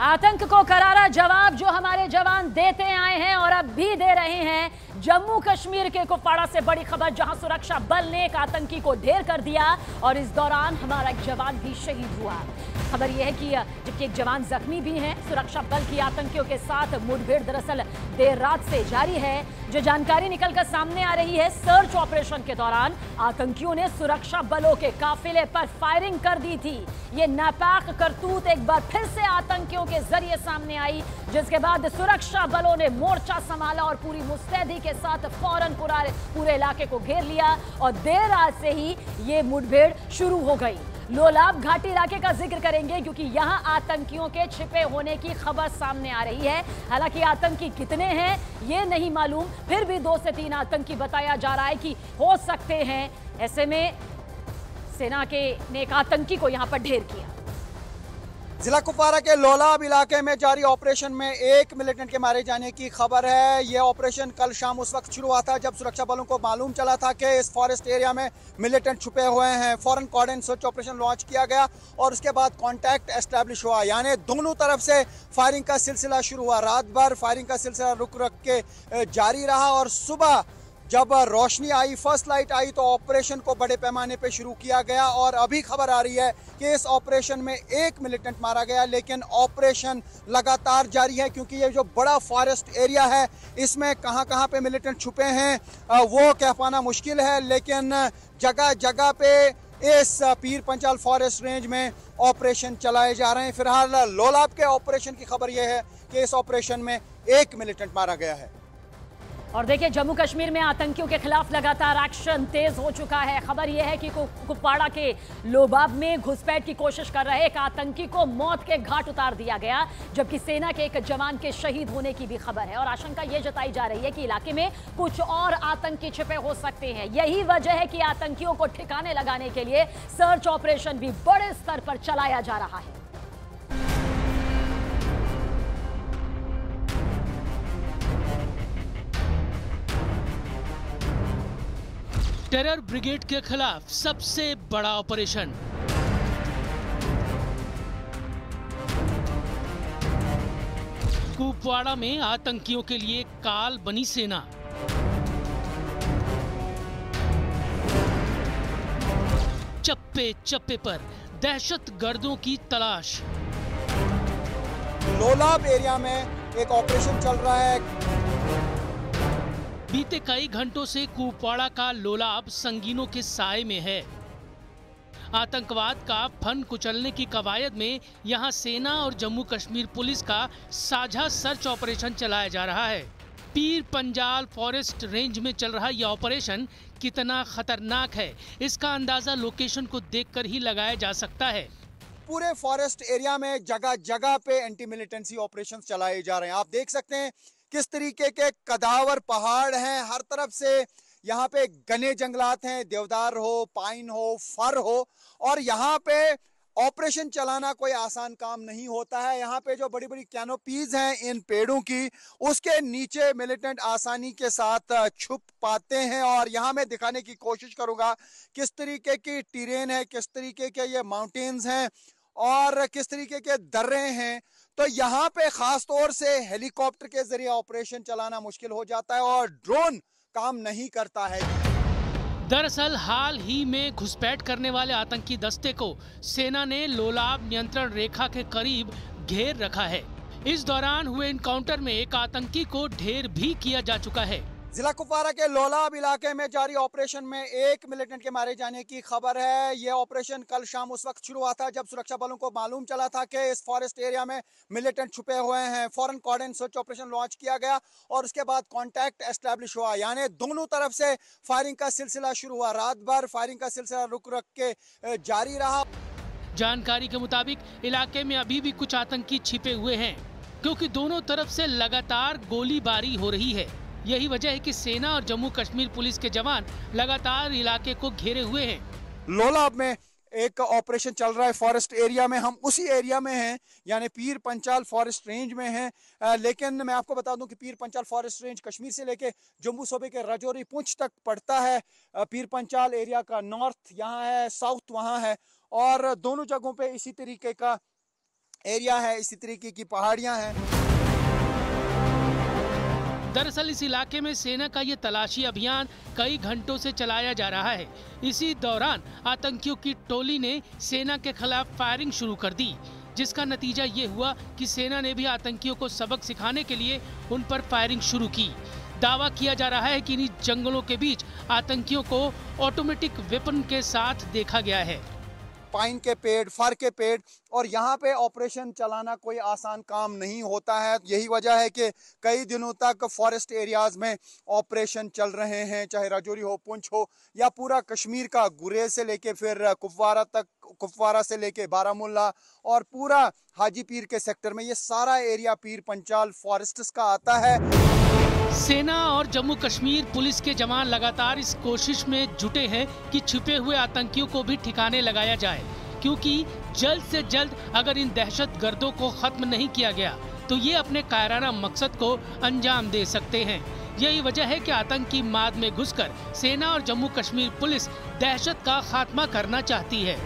आतंक को करारा जवाब जो हमारे जवान देते आए हैं और अब भी दे रहे हैं। जम्मू कश्मीर के कुपवाड़ा से बड़ी खबर, जहां सुरक्षा बल ने एक आतंकी को ढेर कर दिया और इस दौरान हमारा एक जवान भी शहीद हुआ। खबर यह है कि जबकि एक जवान जख्मी भी है। सुरक्षा बल की आतंकियों के साथ मुठभेड़ दरअसल देर रात से जारी है। जो जानकारी निकलकर सामने आ रही है, सर्च ऑपरेशन के दौरान आतंकियों ने सुरक्षा बलों के काफिले पर फायरिंग कर दी थी। ये नापाक करतूत एक बार फिर से आतंकियों के जरिए सामने आई, जिसके बाद सुरक्षा बलों ने मोर्चा संभाला और पूरी मुस्तैदी के साथ फौरन पूरे इलाके को घेर लिया और देर रात से ही ये मुठभेड़ शुरू हो गई। लोलाब घाटी इलाके का जिक्र करेंगे क्योंकि यहां आतंकियों के छिपे होने की खबर सामने आ रही है। हालांकि आतंकी कितने हैं ये नहीं मालूम, फिर भी 2 से 3 आतंकी बताया जा रहा है कि हो सकते हैं। ऐसे में सेना के ने एक आतंकी को यहां पर ढेर किया। जिला कुपवाड़ा के लोलाब इलाके में जारी ऑपरेशन में एक मिलिटेंट के मारे जाने की खबर है। यह ऑपरेशन कल शाम उस वक्त शुरू हुआ था जब सुरक्षा बलों को मालूम चला था कि इस फॉरेस्ट एरिया में मिलिटेंट छुपे हुए हैं। फौरन कॉर्डन सर्च ऑपरेशन लॉन्च किया गया और उसके बाद कांटेक्ट एस्टैब्लिश हुआ, यानी दोनों तरफ से फायरिंग का सिलसिला शुरू हुआ। रात भर फायरिंग का सिलसिला रुक के जारी रहा और सुबह जब रोशनी आई, फर्स्ट लाइट आई, तो ऑपरेशन को बड़े पैमाने पे शुरू किया गया और अभी खबर आ रही है कि इस ऑपरेशन में एक मिलिटेंट मारा गया। लेकिन ऑपरेशन लगातार जारी है क्योंकि ये जो बड़ा फॉरेस्ट एरिया है इसमें कहां पे मिलिटेंट छुपे हैं वो कह पाना मुश्किल है। लेकिन जगह जगह पे इस पीर पंचाल फॉरेस्ट रेंज में ऑपरेशन चलाए जा रहे हैं। फिलहाल लोलाब के ऑपरेशन की खबर यह है कि इस ऑपरेशन में एक मिलिटेंट मारा गया है। और देखिए, जम्मू कश्मीर में आतंकियों के खिलाफ लगातार एक्शन तेज हो चुका है। खबर यह है कि कुपवाड़ा के लोबाब में घुसपैठ की कोशिश कर रहे एक आतंकी को मौत के घाट उतार दिया गया, जबकि सेना के एक जवान के शहीद होने की भी खबर है। और आशंका यह जताई जा रही है कि इलाके में कुछ और आतंकी छिपे हो सकते हैं। यही वजह है कि आतंकियों को ठिकाने लगाने के लिए सर्च ऑपरेशन भी बड़े स्तर पर चलाया जा रहा है। टेरर ब्रिगेड के खिलाफ सबसे बड़ा ऑपरेशन। कुपवाड़ा में आतंकियों के लिए काल बनी सेना। चप्पे चप्पे पर दहशतगर्दों की तलाश। लोलाब एरिया में एक ऑपरेशन चल रहा है। बीते कई घंटों से कुपवाड़ा का लोलाब संगीनों के साए में है। आतंकवाद का फन कुचलने की कवायद में यहां सेना और जम्मू कश्मीर पुलिस का साझा सर्च ऑपरेशन चलाया जा रहा है। पीर पंजाल फॉरेस्ट रेंज में चल रहा यह ऑपरेशन कितना खतरनाक है, इसका अंदाजा लोकेशन को देखकर ही लगाया जा सकता है। पूरे फॉरेस्ट एरिया में जगह जगह पे एंटी मिलिटेंसी ऑपरेशंस चलाए जा रहे हैं। आप देख सकते हैं किस तरीके के कदावर पहाड़ हैं, हर तरफ से यहाँ पे घने जंगलात हैं, देवदार हो, पाइन हो, फर हो। और यहाँ पे ऑपरेशन चलाना कोई आसान काम नहीं होता है। यहाँ पे जो बड़ी बड़ी कैनोपीज हैं इन पेड़ों की, उसके नीचे मिलिटेंट आसानी के साथ छुप पाते हैं। और यहाँ मैं दिखाने की कोशिश करूंगा किस तरीके की टेरेन है, किस तरीके के ये माउंटेन्स हैं और किस तरीके के दर्रे हैं। तो यहाँ पे खास तौर से हेलीकॉप्टर के जरिए ऑपरेशन चलाना मुश्किल हो जाता है और ड्रोन काम नहीं करता है। दरअसल हाल ही में घुसपैठ करने वाले आतंकी दस्ते को सेना ने लोलाब नियंत्रण रेखा के करीब घेर रखा है। इस दौरान हुए एनकाउंटर में एक आतंकी को ढेर भी किया जा चुका है। जिला कुपवाड़ा के लोलाब इलाके में जारी ऑपरेशन में एक मिलिटेंट के मारे जाने की खबर है। यह ऑपरेशन कल शाम उस वक्त शुरू हुआ था जब सुरक्षा बलों को मालूम चला था कि इस फॉरेस्ट एरिया में मिलिटेंट छुपे हुए हैं। फौरन कॉर्डन सर्च ऑपरेशन लॉन्च किया गया और उसके बाद कांटेक्ट एस्टैब्लिश हुआ, यानी दोनों तरफ से फायरिंग का सिलसिला शुरू हुआ। रात भर फायरिंग का सिलसिला रुक के जारी रहा। जानकारी के मुताबिक इलाके में अभी भी कुछ आतंकी छिपे हुए हैं क्योंकि दोनों तरफ से लगातार गोलीबारी हो रही है। यही वजह है कि सेना और जम्मू कश्मीर पुलिस के जवान लगातार इलाके को घेरे हुए हैं। लोलाब में एक ऑपरेशन चल रहा है फॉरेस्ट एरिया में, हम उसी एरिया में हैं, यानी पीर पंचाल फॉरेस्ट रेंज में हैं। लेकिन मैं आपको बता दूं कि पीर पंचाल फॉरेस्ट रेंज कश्मीर से लेके जम्मू सूबे के राजौरी पुंछ तक पड़ता है। पीर पंचाल एरिया का नॉर्थ यहाँ है, साउथ वहाँ है और दोनों जगहों पे इसी तरीके का एरिया है, इसी तरीके की पहाड़ियां हैं। दरअसल इस इलाके में सेना का ये तलाशी अभियान कई घंटों से चलाया जा रहा है। इसी दौरान आतंकियों की टोली ने सेना के खिलाफ फायरिंग शुरू कर दी, जिसका नतीजा ये हुआ कि सेना ने भी आतंकियों को सबक सिखाने के लिए उन पर फायरिंग शुरू की। दावा किया जा रहा है कि इन जंगलों के बीच आतंकियों को ऑटोमेटिक वेपन के साथ देखा गया है। पाइन के पेड़, फर के पेड़, और यहाँ पे ऑपरेशन चलाना कोई आसान काम नहीं होता है। यही वजह है कि कई दिनों तक फॉरेस्ट एरियाज में ऑपरेशन चल रहे हैं, चाहे राजौरी हो, पुंछ हो या पूरा कश्मीर का गुरेज से लेके फिर कुपवारा तक, कुपवारा से लेके बारामुल्ला और पूरा हाजी पीर के सेक्टर में, ये सारा एरिया पीर पंचाल फॉरेस्ट्स का आता है। सेना और जम्मू कश्मीर पुलिस के जवान लगातार इस कोशिश में जुटे हैं कि छुपे हुए आतंकियों को भी ठिकाने लगाया जाए, क्योंकि जल्द से जल्द अगर इन दहशतगर्दों को खत्म नहीं किया गया तो ये अपने कायराना मकसद को अंजाम दे सकते हैं। यही वजह है कि आतंकी माद में घुसकर सेना और जम्मू कश्मीर पुलिस दहशत का खात्मा करना चाहती है।